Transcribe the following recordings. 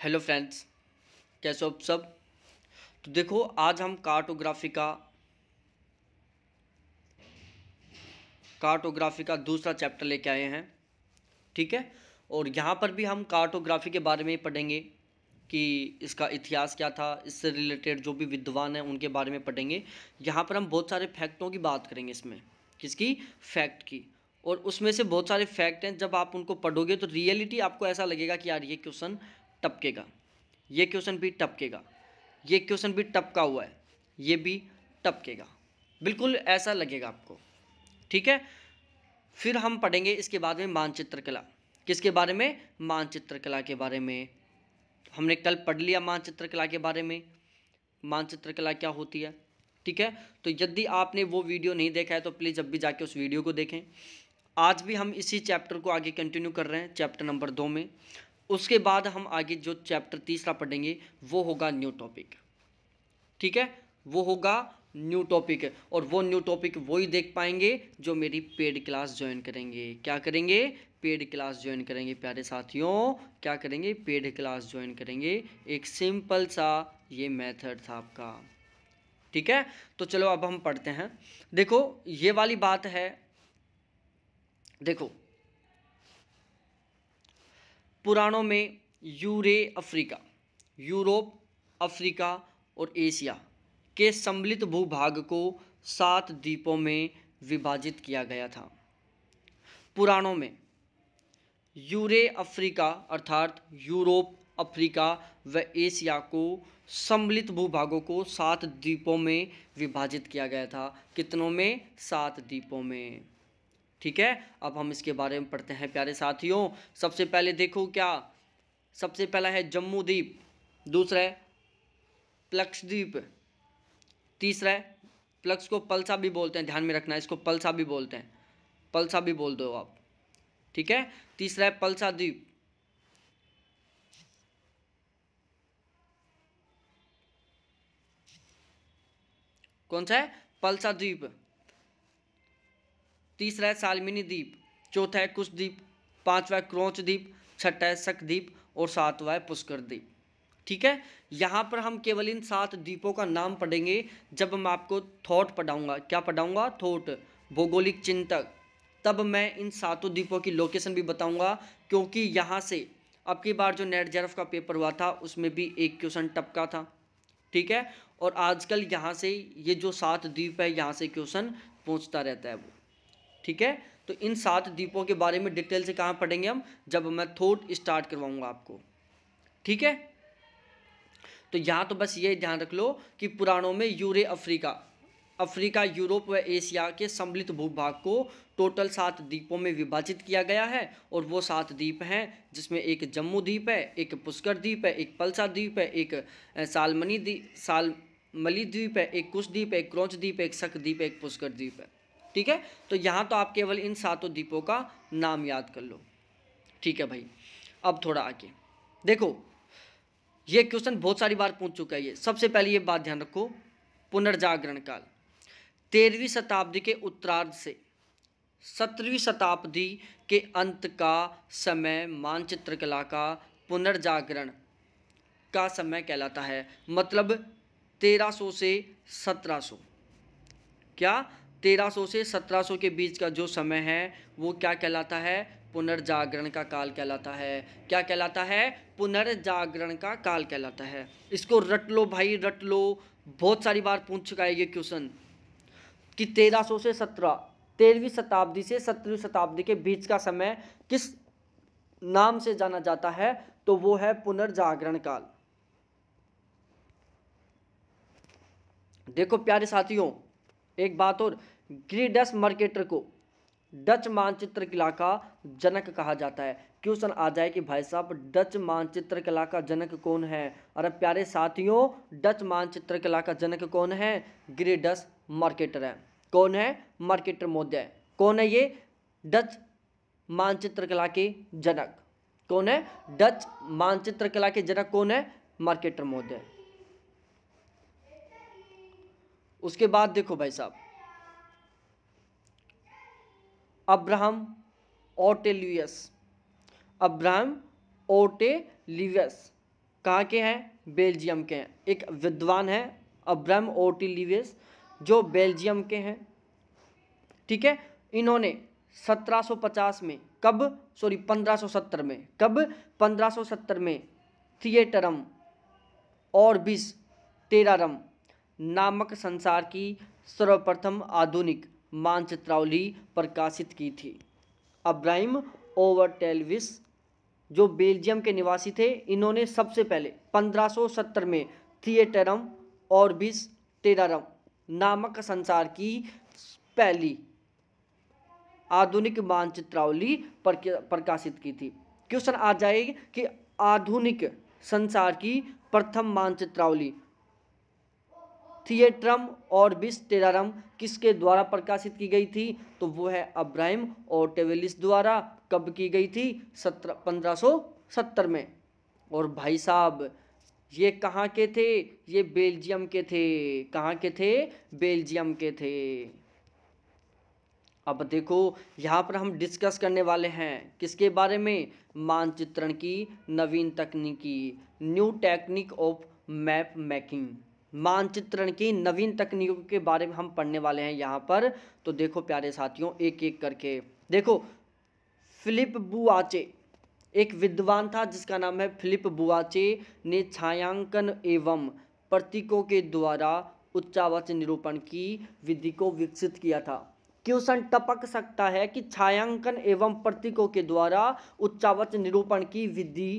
Hello friends, कैसे हो आप सब। तो देखो, आज हम कार्टोग्राफी का दूसरा चैप्टर लेके आए हैं। ठीक है। और यहाँ पर भी हम कार्टोग्राफी के बारे में ही पढ़ेंगे कि इसका इतिहास क्या था, इससे रिलेटेड जो भी विद्वान हैं उनके बारे में पढ़ेंगे। यहाँ पर हम बहुत सारे फैक्टों की बात करेंगे इसमें। किसकी? फैक्ट की। और उसमें से बहुत सारे फैक्ट हैं, जब आप उनको पढ़ोगे तो रियलिटी आपको ऐसा लगेगा कि यार ये क्वेश्चन टपकेगा, ये क्वेश्चन भी टपकेगा, ये क्वेश्चन भी टपका हुआ है, ये भी टपकेगा, बिल्कुल ऐसा लगेगा आपको। ठीक है। फिर हम पढ़ेंगे इसके बाद में मानचित्र कला। किसके बारे में? मानचित्र कला के बारे में। हमने कल पढ़ लिया मानचित्र कला के बारे में, मानचित्र कला क्या होती है। ठीक है। तो यदि आपने वो वीडियो नहीं देखा है तो प्लीज़ अब भी जाके उस वीडियो को देखें। आज भी हम इसी चैप्टर को आगे कंटिन्यू कर रहे हैं, चैप्टर नंबर 2 में। उसके बाद हम आगे जो चैप्टर तीसरा पढ़ेंगे वो होगा न्यू टॉपिक। ठीक है, वो होगा न्यू टॉपिक। और वो न्यू टॉपिक वही देख पाएंगे जो मेरी पेड क्लास ज्वाइन करेंगे। क्या करेंगे? पेड क्लास ज्वाइन करेंगे प्यारे साथियों। क्या करेंगे? पेड क्लास ज्वाइन करेंगे। एक सिंपल सा ये मेथड था आपका। ठीक है। तो चलो अब हम पढ़ते हैं। देखो, ये वाली बात है। देखो, पुराणों में यूरोप, अफ्रीका और एशिया के सम्मिलित भूभाग को 7 द्वीपों में विभाजित किया गया था। पुराणों में अफ्रीका अर्थात यूरोप, अफ्रीका व एशिया को सम्मिलित भूभागों को 7 द्वीपों में विभाजित किया गया था। कितनों में? 7 द्वीपों में। ठीक है। अब हम इसके बारे में पढ़ते हैं प्यारे साथियों। सबसे पहले देखो, क्या सबसे पहला है जम्मू द्वीप, दूसरा है प्लक्षद्वीप, तीसरा है, प्लक्स को पल्सा भी बोलते हैं, ध्यान में रखना, इसको पल्सा भी बोलते हैं, पल्सा भी बोल दो आप। ठीक है। तीसरा है पल्सा द्वीप, कौन सा है? पल्सा द्वीप। तीसरा है सालमिनी द्वीप, चौथा है कुश द्वीप, पांचवा है क्रोच द्वीप, छठा है शक द्वीप और सातवां है पुष्कर द्वीप। ठीक है। यहाँ पर हम केवल इन 7 द्वीपों का नाम पढ़ेंगे जब मैं आपको थॉट पढ़ाऊंगा। क्या पढ़ाऊंगा? थॉट, भौगोलिक चिंतक। तब मैं इन 7 द्वीपों की लोकेशन भी बताऊंगा, क्योंकि यहाँ से अब की बार जो नेट जेआरएफ का पेपर हुआ था उसमें भी एक क्वेश्चन टपका था। ठीक है। और आजकल यहाँ से ये जो 7 द्वीप है यहाँ से क्वेश्चन पूछता रहता है वो। ठीक है। तो इन 7 द्वीपों के बारे में डिटेल से कहाँ पढ़ेंगे हम? जब मैं थॉट स्टार्ट करवाऊंगा आपको। ठीक है। तो यहाँ तो बस ये ध्यान रख लो कि पुराणों में अफ्रीका, यूरोप व एशिया के सम्मिलित भूभाग को टोटल 7 द्वीपों में विभाजित किया गया है। और वो 7 द्वीप हैं, जिसमें एक जम्मू द्वीप है, एक पुष्कर द्वीप है, एक पल्सा द्वीप है, एक सालमली द्वीप है, एक कुश द्वीप है, एक क्रोच द्वीप है, एक शक द्वीप है, एक पुष्कर द्वीप है। ठीक है। तो यहाँ तो आप केवल इन 7 द्वीपों का नाम याद कर लो। ठीक है भाई। अब थोड़ा आगे देखो, ये क्वेश्चन बहुत सारी बार पूछ चुका है ये। सबसे पहले ये बात ध्यान रखो, पुनर्जागरण काल 13वीं शताब्दी के उत्तरार्ध से 17वीं शताब्दी के अंत का समय मानचित्र कला का पुनर्जागरण का समय कहलाता है। मतलब 1300 से 1700, क्या 1300 से 1700 के बीच का जो समय है वो क्या कहलाता है? पुनर्जागरण का काल कहलाता है। क्या कहलाता है? पुनर्जागरण का काल कहलाता है। इसको रट लो भाई, रट लो। बहुत सारी बार पूछ चुका है ये क्वेश्चन कि 1300 से 13वीं शताब्दी से 17वीं शताब्दी के बीच का समय किस नाम से जाना जाता है? तो वो है पुनर्जागरण काल। देखो प्यारे साथियों, एक बात और, ग्रीडस मर्केटर को डच मानचित्र कला का जनक कहा जाता है। क्वेश्चन आ जाए कि भाई साहब डच मानचित्र कला का जनक कौन है? अरे प्यारे साथियों, डच मानचित्र कला का जनक कौन है? ग्रीडस मर्केटर है। कौन है? मर्केटर महोदय। कौन है ये? डच मानचित्र कला के जनक। कौन है? डच मानचित्र कला के जनक कौन है? मर्केटर महोदय। उसके बाद देखो भाई साहब, अब्राहम ओर्टेलियस कहाँ के हैं? बेल्जियम के हैं। एक विद्वान है अब्राहम ओर्टिलियस जो बेल्जियम के हैं, ठीक है। इन्होंने 1750 में, कब, सॉरी 1570 में, कब, 1570 में थिएटरम ऑर्बिस टेरारम नामक संसार की सर्वप्रथम आधुनिक मानचित्रावली प्रकाशित की थी। अब्राहम ओर्टिलियस जो बेल्जियम के निवासी थे, इन्होंने सबसे पहले 1570 में थिएटरम ऑर्बिस टेरारम नामक संसार की पहली आधुनिक मानचित्रावली प्रकाशित की थी। क्वेश्चन आ जाएगी कि आधुनिक संसार की प्रथम मानचित्रावली थिएटरम ऑर्बिस टेरारम किसके द्वारा प्रकाशित की गई थी? तो वो है अब्राहम ओर्टिलियस द्वारा। कब की गई थी? 1570 में। और भाई साहब ये कहाँ के थे? ये बेल्जियम के थे। कहाँ के थे? बेल्जियम के थे। अब देखो यहाँ पर हम डिस्कस करने वाले हैं किसके बारे में? मानचित्रण की नवीन तकनीकी, new technique of map making. मानचित्रण की नवीन तकनीकों के बारे में हम पढ़ने वाले हैं यहाँ पर। तो देखो प्यारे साथियों, एक एक करके देखो। फिलिप बुआचे एक विद्वान था जिसका नाम है फिलिप बुआचे ने छायांकन एवं प्रतीकों के द्वारा उच्चावाच निरूपण की विधि को विकसित किया था। क्वेश्चन टपक सकता है कि छायांकन एवं प्रतीकों के द्वारा उच्चावाच निरूपण की विधि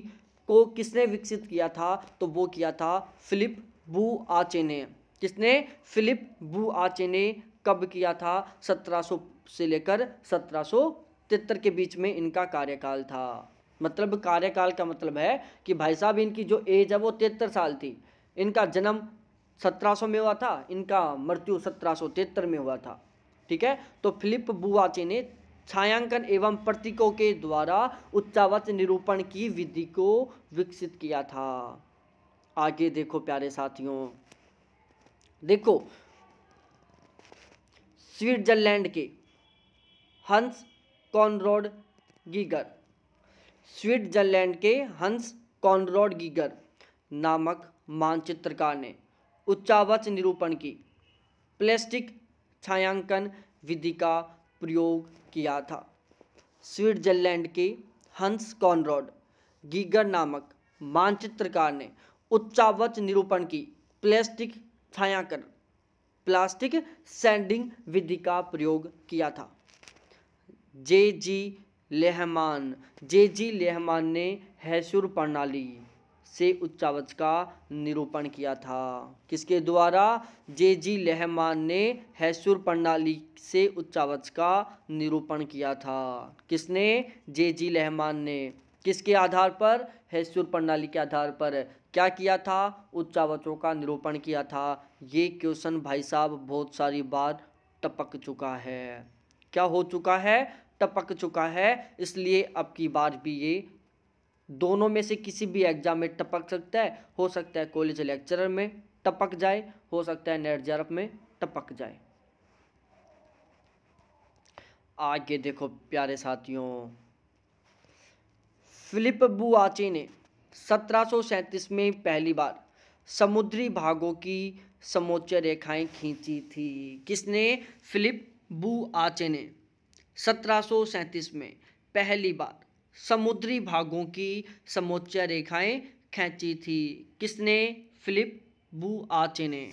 को किसने विकसित किया था? तो वो किया था फिलिप बुआचे ने। किसने? फिलिप बुआचे ने। कब किया था? 1700 से लेकर 1773 के बीच में इनका कार्यकाल था। मतलब कार्यकाल का मतलब है कि भाई साहब इनकी जो एज है वो 73 साल थी। इनका जन्म 1700 में हुआ था, इनका मृत्यु 1773 में हुआ था, ठीक है। तो फिलिप बुआचे ने छायांकन एवं प्रतीकों के द्वारा उच्चावाच निरूपण की विधि को विकसित किया था। आगे देखो प्यारे साथियों, देखो स्विट्जरलैंड के हंस कॉनराड गीगर, स्विट्जरलैंड के हंस कॉनराड गीगर नामक मानचित्रकार ने उच्चावाच निरूपण की प्लास्टिक छायांकन विधि का प्रयोग किया था। स्विट्जरलैंड के हंस कॉनराड गीगर नामक मानचित्रकार ने उच्चावाच निरूपण की प्लास्टिक छायांकन, प्लास्टिक सैंडिंग विधि का प्रयोग किया था। जे.जी. लेहमान ने हैशुर प्रणाली से उच्चावाच का निरूपण किया था। किसके द्वारा? जे.जी. लेहमान ने हैशुर प्रणाली से उच्चावाच का निरूपण किया था। किसने? जे.जी. लेहमान ने। किसके आधार पर? हैशुर प्रणाली के आधार पर क्या किया था? उच्चावाचों का निरूपण किया था। ये क्वेश्चन भाई साहब बहुत सारी बार टपक चुका है। क्या हो चुका है? टपक चुका है। इसलिए अब की बार भी ये दोनों में से किसी भी एग्जाम में टपक सकता है। हो सकता है कॉलेज लेक्चरर में टपक जाए, हो सकता है नेट जेआरएफ में टपक जाए। आगे देखो प्यारे साथियों, फिलिप बुआचे ने 1737 में पहली बार समुद्री भागों की समोच्च रेखाएं खींची थी। किसने? फिलिप बुआचे ने 1737 में पहली बार समुद्री भागों की समोच्च रेखाएं खींची थी। किसने? फिलिप बुआचे ने।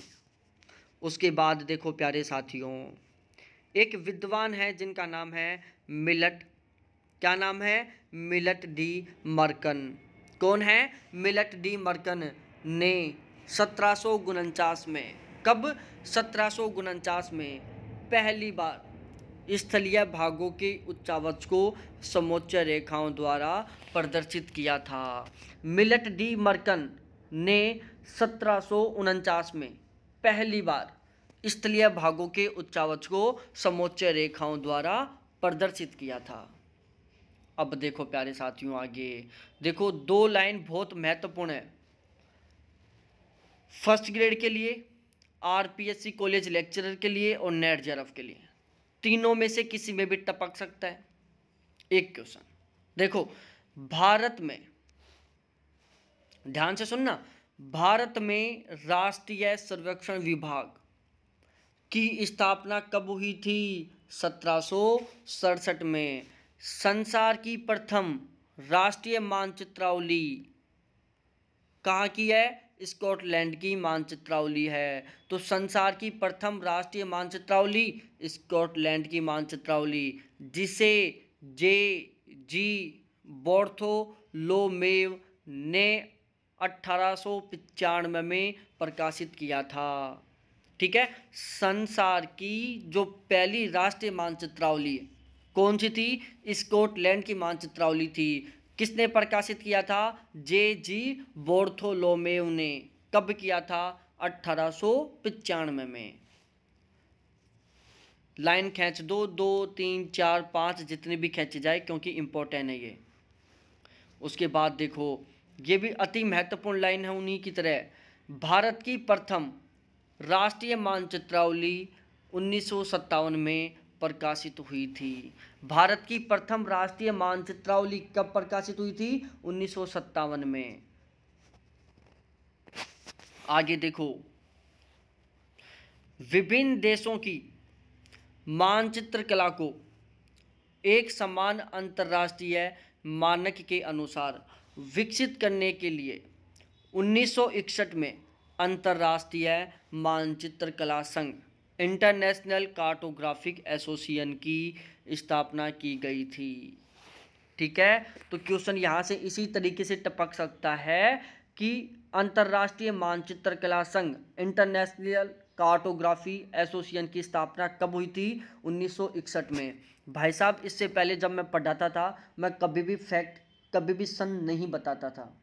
उसके बाद देखो प्यारे साथियों, एक विद्वान है जिनका नाम है मिलट। क्या नाम है? मिलट डी मर्कन। कौन है? मिलट डी मर्कन ने 1749 में, कब? 1749 में पहली बार स्थलीय भागों के उच्चावाच को समोच्च रेखाओं द्वारा प्रदर्शित किया था। मिलट डी मर्कन ने 1749 में पहली बार स्थलीय भागों के उच्चावाच को समोच्च रेखाओं द्वारा प्रदर्शित किया था। अब देखो प्यारे साथियों, आगे देखो, दो लाइन बहुत महत्वपूर्ण है फर्स्ट ग्रेड के लिए, आरपीएससी कॉलेज लेक्चरर के लिए और नेट जेआरएफ के लिए। तीनों में से किसी में भी टपक सकता है। एक क्वेश्चन देखो, भारत में ध्यान से सुनना। भारत में राष्ट्रीय सर्वेक्षण विभाग की स्थापना कब हुई थी? 1767 में। संसार की प्रथम राष्ट्रीय मानचित्रावली कहाँ की है? स्कॉटलैंड की मानचित्रावली है। तो संसार की प्रथम राष्ट्रीय मानचित्रावली स्कॉटलैंड की मानचित्रावली, जिसे जे जी बार्थोलोमेव ने 1895 में प्रकाशित किया था। ठीक है, संसार की जो पहली राष्ट्रीय मानचित्रावली कौन सी थी? स्कॉटलैंड की मानचित्रावली थी। किसने प्रकाशित किया था? जे जी बार्थोलोमेव ने। कब किया था? 1895 में। लाइन खींच दो, 2 3 4 5 जितने भी खींचे जाए, क्योंकि इंपॉर्टेंट है ये। उसके बाद देखो, ये भी अति महत्वपूर्ण लाइन है उन्हीं की तरह। भारत की प्रथम राष्ट्रीय मानचित्रावली 1957 में प्रकाशित हुई थी। भारत की प्रथम राष्ट्रीय मानचित्रावली कब प्रकाशित हुई थी? 1957 में। आगे देखो, विभिन्न देशों की मानचित्र कला को एक समान अंतर्राष्ट्रीय मानक के अनुसार विकसित करने के लिए 1961 में अंतर्राष्ट्रीय मानचित्र कला संघ इंटरनेशनल कार्टोग्राफिक एसोसिएशन की स्थापना की गई थी। ठीक है, तो क्वेश्चन यहाँ से इसी तरीके से टपक सकता है कि अंतर्राष्ट्रीय मानचित्र कला संघ इंटरनेशनल कार्टोग्राफी एसोसिएशन की स्थापना कब हुई थी? 1961 में। भाई साहब, इससे पहले जब मैं पढ़ाता था, मैं कभी भी फैक्ट, कभी भी सन नहीं बताता था।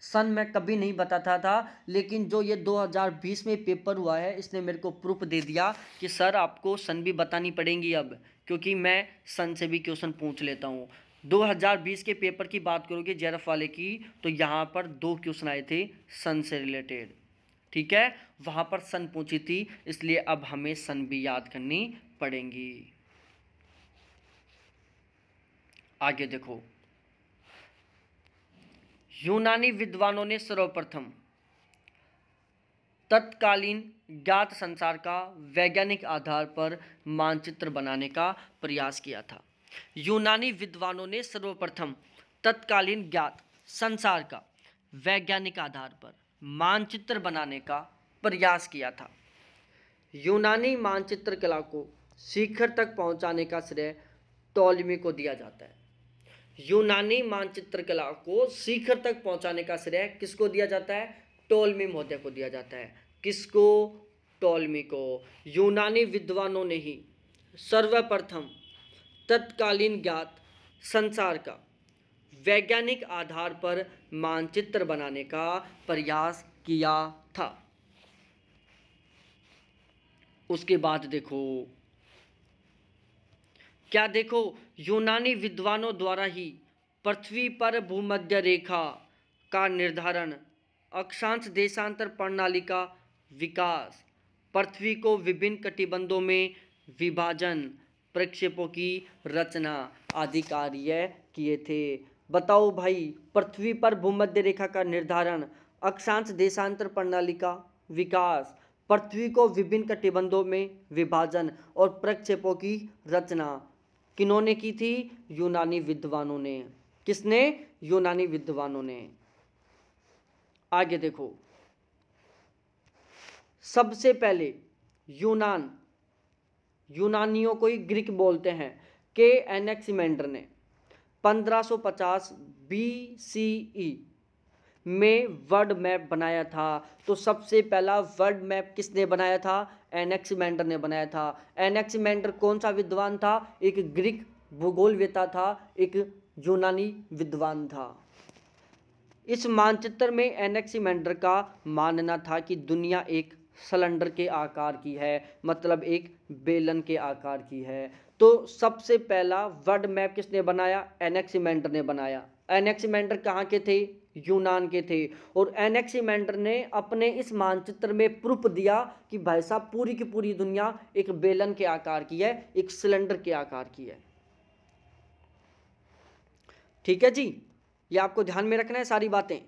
सन मैं कभी नहीं बताता था, लेकिन जो ये 2020 में पेपर हुआ है, इसने मेरे को प्रूफ दे दिया कि सर आपको सन भी बतानी पड़ेंगी अब, क्योंकि मैं सन से भी क्वेश्चन पूछ लेता हूँ। 2020 के पेपर की बात करोगे जेआरएफ वाले की, तो यहाँ पर 2 क्वेश्चन आए थे सन से रिलेटेड। ठीक है, वहाँ पर सन पूछी थी, इसलिए अब हमें सन भी याद करनी पड़ेंगी। आगे देखो, यूनानी विद्वानों ने सर्वप्रथम तत्कालीन ज्ञात संसार का वैज्ञानिक आधार पर मानचित्र बनाने का प्रयास किया था। यूनानी विद्वानों ने सर्वप्रथम तत्कालीन ज्ञात संसार का वैज्ञानिक आधार पर मानचित्र बनाने का प्रयास किया था। यूनानी मानचित्र कला को शिखर तक पहुंचाने का श्रेय टॉलेमी को दिया जाता है। यूनानी मानचित्र कला को शिखर तक पहुंचाने का श्रेय किसको दिया जाता है? टॉलेमी महोदय को दिया जाता है। किसको? टॉलेमी को। यूनानी विद्वानों ने ही सर्वप्रथम तत्कालीन ज्ञात संसार का वैज्ञानिक आधार पर मानचित्र बनाने का प्रयास किया था। उसके बाद देखो क्या, देखो, यूनानी विद्वानों द्वारा ही पृथ्वी पर भूमध्य रेखा का निर्धारण, अक्षांश देशांतर प्रणाली का विकास, पृथ्वी को विभिन्न कटिबंधों में विभाजन, प्रक्षेपों की रचना आदि कार्य किए थे। बताओ भाई, पृथ्वी पर भूमध्य रेखा का निर्धारण, अक्षांश देशांतर प्रणाली का विकास, पृथ्वी को विभिन्न कटिबंधों में विभाजन और प्रक्षेपों की रचना किन्होंने की थी? यूनानी विद्वानों ने। किसने? यूनानी विद्वानों ने। आगे देखो, सबसे पहले यूनानियों को ही ग्रीक बोलते हैं, के एनेक्सिमेंडर ने 1550 BCE में वर्ल्ड मैप बनाया था। तो सबसे पहला वर्ल्ड मैप किसने बनाया था? एनेक्सिमेंडर ने बनाया था। एनेक्सिमेंडर कौन सा विद्वान था? एक ग्रीक भूगोलवेता था, एक यूनानी विद्वान था। इस मानचित्र में एनेक्सिमेंडर का मानना था कि दुनिया एक सिलेंडर के आकार की है, मतलब एक बेलन के आकार की है। तो सबसे पहला वर्ल्ड मैप किसने बनाया? एनेक्सिमेंडर ने बनाया। एनेक्सिमेंडर कहाँ के थे? यूनान के थे। और एनेक्सिमेंडर ने अपने इस मानचित्र में प्रूफ दिया कि भाई साहब पूरी की पूरी दुनिया एक बेलन के आकार की है, एक सिलेंडर के आकार की है। ठीक है जी, ये आपको ध्यान में रखना है सारी बातें।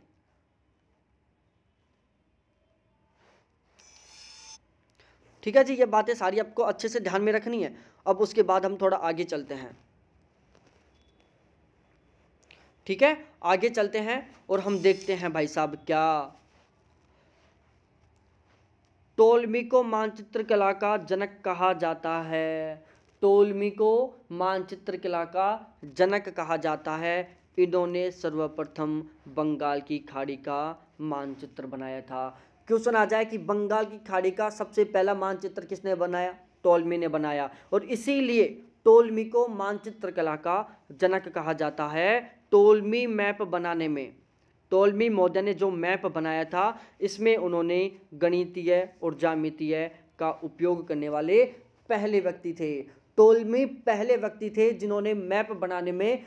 ठीक है जी, ये बातें सारी आपको अच्छे से ध्यान में रखनी है। अब उसके बाद हम थोड़ा आगे चलते हैं, ठीक है, आगे चलते हैं और हम देखते हैं भाई साहब क्या टोलमी को मानचित्र कला का जनक कहा जाता है। टोलमी को मानचित्र कला का जनक कहा जाता है। इन्होंने सर्वप्रथम बंगाल की खाड़ी का मानचित्र बनाया था। क्वेश्चन आ जाए कि बंगाल की खाड़ी का सबसे पहला मानचित्र किसने बनाया? टोलमी ने बनाया, और इसीलिए टोलमी को मानचित्र कला का जनक कहा जाता है। टोलमी मैप बनाने में, टोलमी मौर्य ने जो मैप बनाया था, इसमें उन्होंने गणितीय और ज्यामितीय का उपयोग करने वाले पहले व्यक्ति थे। टोलमी पहले व्यक्ति थे जिन्होंने मैप बनाने में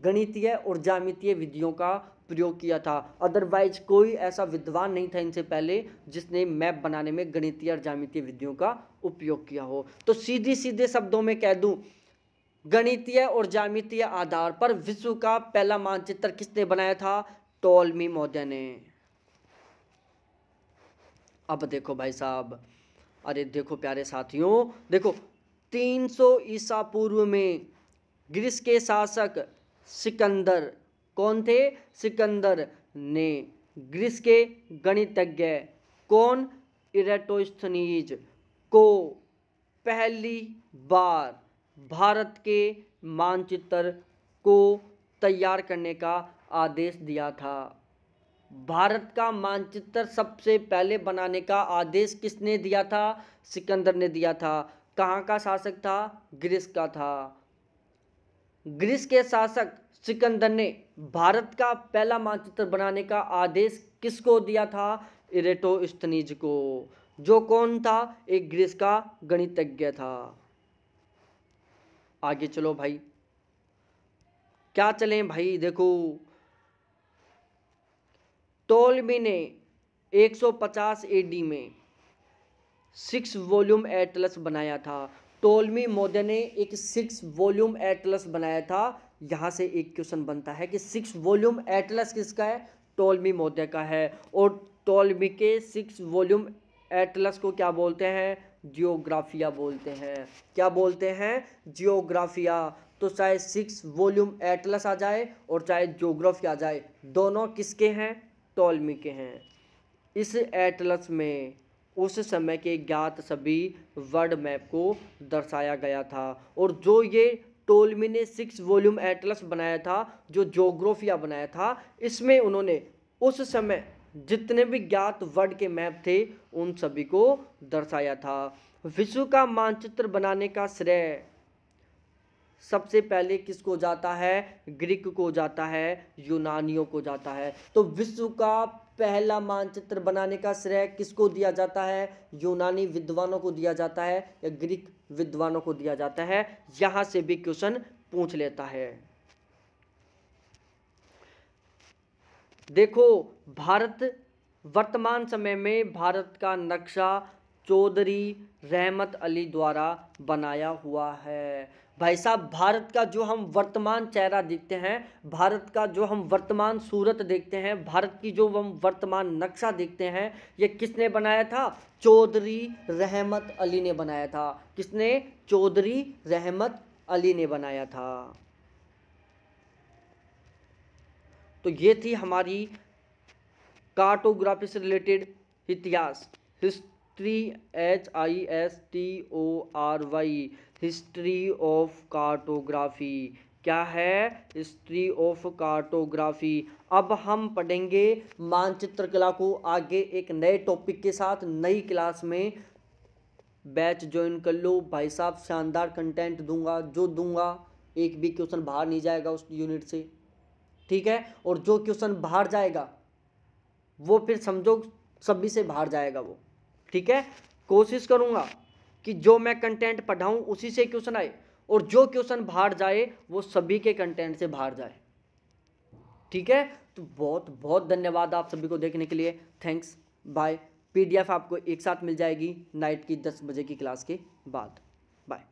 गणितीय और ज्यामितीय विधियों का प्रयोग किया था। अदरवाइज कोई ऐसा विद्वान नहीं था इनसे पहले जिसने मैप बनाने में गणितीय और ज्यामितीय विधियों का उपयोग किया हो। तो सीधे सीधे शब्दों में कह दूं, गणितीय और ज्यामितीय आधार पर विश्व का पहला मानचित्र किसने बनाया था? टोलमी मौर्य ने। अब देखो भाई साहब, अरे देखो प्यारे साथियों, देखो 300 ईसा पूर्व में ग्रीस के शासक सिकंदर, कौन थे? सिकंदर ने ग्रीस के गणितज्ञ कौन? इरेटोस्थनीज को पहली बार भारत के मानचित्र को तैयार करने का आदेश दिया था। भारत का मानचित्र सबसे पहले बनाने का आदेश किसने दिया था? सिकंदर ने दिया था। कहाँ का शासक था? ग्रीस का था। ग्रीस के शासक सिकंदर ने भारत का पहला मानचित्र बनाने का आदेश किसको दिया था? इरेटोस्थनीज को, जो कौन था? एक ग्रीस का गणितज्ञ था। आगे चलो भाई, क्या चलें भाई, देखो टोलमी ने 150 एडी में 6 वॉल्यूम एटलस बनाया था। टोलमी मौर्य ने एक 6 वॉल्यूम एटलस बनाया था। यहाँ से एक क्वेश्चन बनता है कि 6 वॉल्यूम एटलस किसका है? टोलमी मौर्य का है। और टोलमी के 6 वॉल्यूम एटलस को क्या बोलते हैं? जियोग्राफिया बोलते हैं। क्या बोलते हैं? जियोग्राफिया। तो चाहे 6 वॉल्यूम एटलस आ जाए और चाहे जियोग्राफी आ जाए, दोनों किसके हैं? टोलमी के हैं। इस एटलस में उस समय के ज्ञात सभी वर्ल्ड मैप को दर्शाया गया था। और जो ये टोलमी ने 6 वॉल्यूम एटलस बनाया था, जो जियोग्राफिया बनाया था, इसमें उन्होंने उस समय जितने भी ज्ञात वर्ल्ड के मैप थे उन सभी को दर्शाया था। विश्व का मानचित्र बनाने का श्रेय सबसे पहले किसको जाता है? ग्रीक को जाता है, यूनानियों को जाता है। तो विश्व का पहला मानचित्र बनाने का श्रेय किसको दिया जाता है? यूनानी विद्वानों को दिया जाता है या ग्रीक विद्वानों को दिया जाता है? यहां से भी क्वेश्चन पूछ लेता है। देखो, भारत वर्तमान समय में भारत का नक्शा चौधरी रहमत अली द्वारा बनाया हुआ है। भाई साहब, भारत का जो हम वर्तमान चेहरा देखते हैं, भारत का जो हम वर्तमान सूरत देखते हैं, भारत की जो हम वर्तमान नक्शा देखते हैं, ये किसने बनाया था? चौधरी रहमत अली ने बनाया था। किसने? चौधरी रहमत अली ने बनाया था। तो ये थी हमारी कार्टोग्राफी से रिलेटेड इतिहास, history, HISTORY, history of cartography. क्या है? History of cartography. अब हम पढ़ेंगे मानचित्र कला को आगे एक नए टॉपिक के साथ, नई क्लास में। बैच ज्वाइन कर लो भाई साहब, शानदार कंटेंट दूंगा। जो दूंगा एक भी क्वेश्चन बाहर नहीं जाएगा उस यूनिट से, ठीक है? और जो क्वेश्चन बाहर जाएगा वो फिर समझो सभी से बाहर जाएगा वो, ठीक है? कोशिश करूंगा कि जो मैं कंटेंट पढ़ाऊं उसी से क्वेश्चन आए, और जो क्वेश्चन बाहर जाए वो सभी के कंटेंट से बाहर जाए, ठीक है? तो बहुत बहुत धन्यवाद आप सभी को देखने के लिए। Thanks, bye. PDF आपको एक साथ मिल जाएगी नाइट की 10 बजे की क्लास के बाद। बाय।